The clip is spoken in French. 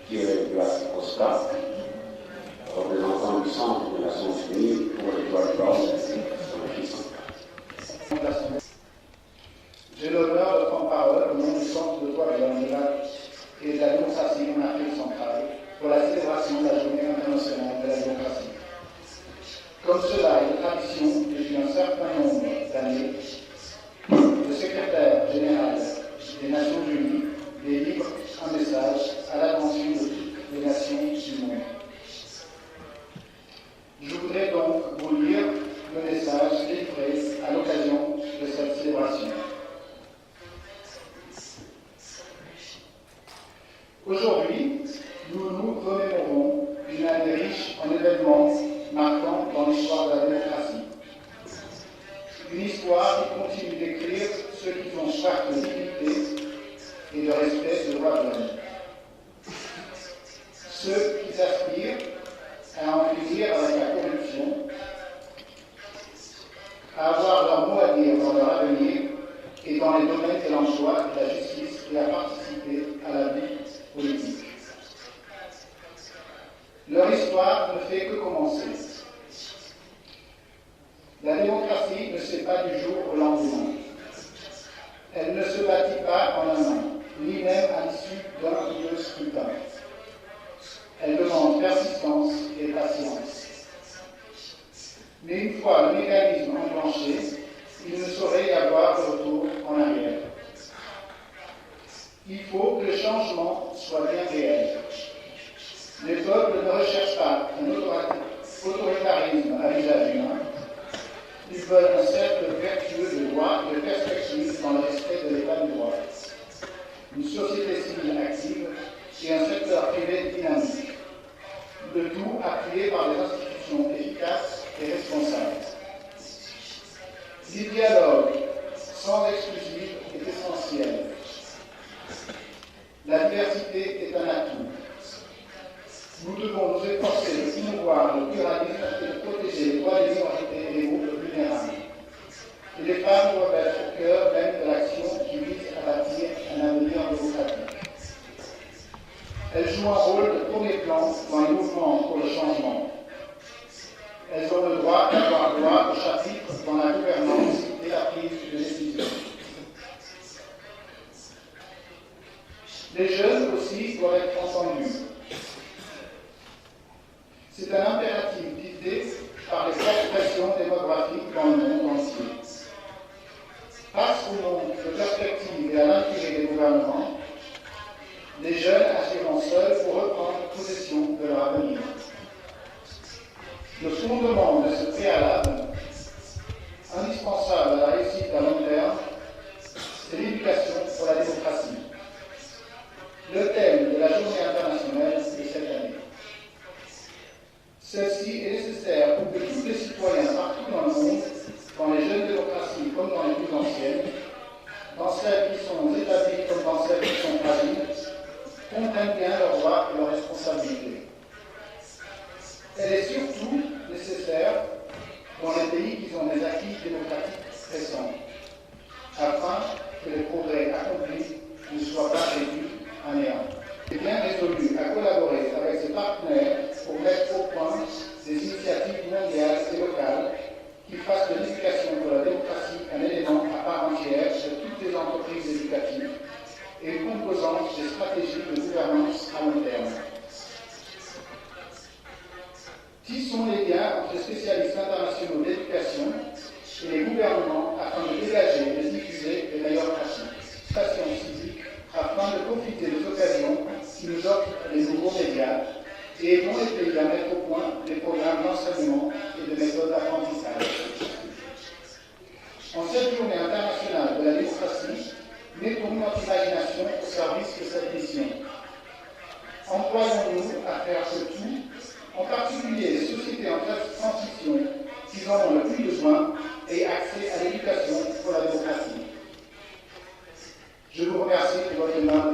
Pierre Blas Costa, représentant du Centre des Nations Unies pour les droits de l'homme. J'ai l'honneur de prendre parole au nom du Centre de droits de l'homme et de la démocratie en Afrique centrale pour la célébration de la Journée internationale de la démocratie. Comme cela est tradition depuis un certain nombre d'années, le secrétaire général des Nations Unies délivre un message à l'attention de toutes les nations du monde. Je voudrais donc vous lire le message délivré à l'occasion de cette célébration. Aujourd'hui, nous nous remémorons une année riche en événements marquants dans l'histoire de la démocratie. Une histoire qui continue d'écrire ceux qui font soif de dignité et de respect des droits de l'homme. Ceux qui aspirent à en finir avec la corruption, à avoir leur mot à dire dans leur avenir et dans les domaines de l'emploi, de la justice et à participer à la vie politique. Leur histoire ne fait que commencer. La démocratie ne se fait pas du jour au lendemain. Elle ne se bâtit pas en un an, ni même à l'issue d'un ou deux scrutins. Elle demande persistance et patience. Mais une fois le mécanisme enclenché, il ne saurait y avoir de retour en arrière. Il faut que le changement soit bien réel. Les peuples ne recherchent pas un autoritarisme à l'usage humain. Ils veulent un cercle vertueux de droit et de perspectives dans le respect de l'état du droit. Une société civile active et un secteur privé dynamique. Le tout appuyé par des institutions efficaces et responsables. Le dialogue sans exclusive est essentiel. La diversité est un atout. Nous devons nous efforcer de promouvoir le pluralisme et de protéger les droits des minorités et des groupes vulnérables. Et les femmes doivent être au cœur même de l'action qui vise à bâtir un avenir démocratique. Elles jouent un rôle de premier plan dans les mouvements pour le changement. Elles ont le droit d'avoir droit au chapitre dans la gouvernance et la prise de décision. Les jeunes aussi doivent être entendus. C'est un impératif dicté par les fortes pressions démographiques dans le monde entier. Face au manque de perspectives et à l'intérêt des gouvernements, les jeunes agiront seuls pour reprendre possession de leur avenir. Le fondement de ce préalable, indispensable à la réussite à long terme, c'est l'éducation pour la démocratie. Le thème de la Journée internationale de cette année. Celle-ci est nécessaire pour que tous les citoyens partout dans le monde, dans les jeunes démocraties comme dans les plus anciennes, dans celles qui sont établies comme dans celles qui sont fragiles, comprennent bien leurs droits et leurs responsabilités. Elle est surtout nécessaire dans les pays qui ont des acquis démocratiques récents, afin que les progrès accomplis ne soient pas réduits à néant. Elle est bien résolue à collaborer avec ses partenaires pour mettre au point des initiatives mondiales et locales qui fassent de l'éducation pour la démocratie un élément à part entière de toutes les entreprises éducatives et une composante des stratégies de gouvernance à long terme. Tissons les liens entre les spécialistes internationaux d'éducation et les gouvernements afin de dégager et de diffuser les meilleures pratiques. Station civique afin de profiter des occasions qui nous offrent les nouveaux médias et aidons les pays à mettre au point des programmes d'enseignement et de méthodes d'apprentissage. En cette journée internationale de la démocratie, mettons notre imagination au service de cette mission. Employons-nous à faire ce tout, en particulier les sociétés en transition qui en ont le plus besoin et accès à l'éducation pour la démocratie. Je vous remercie pour votre aimable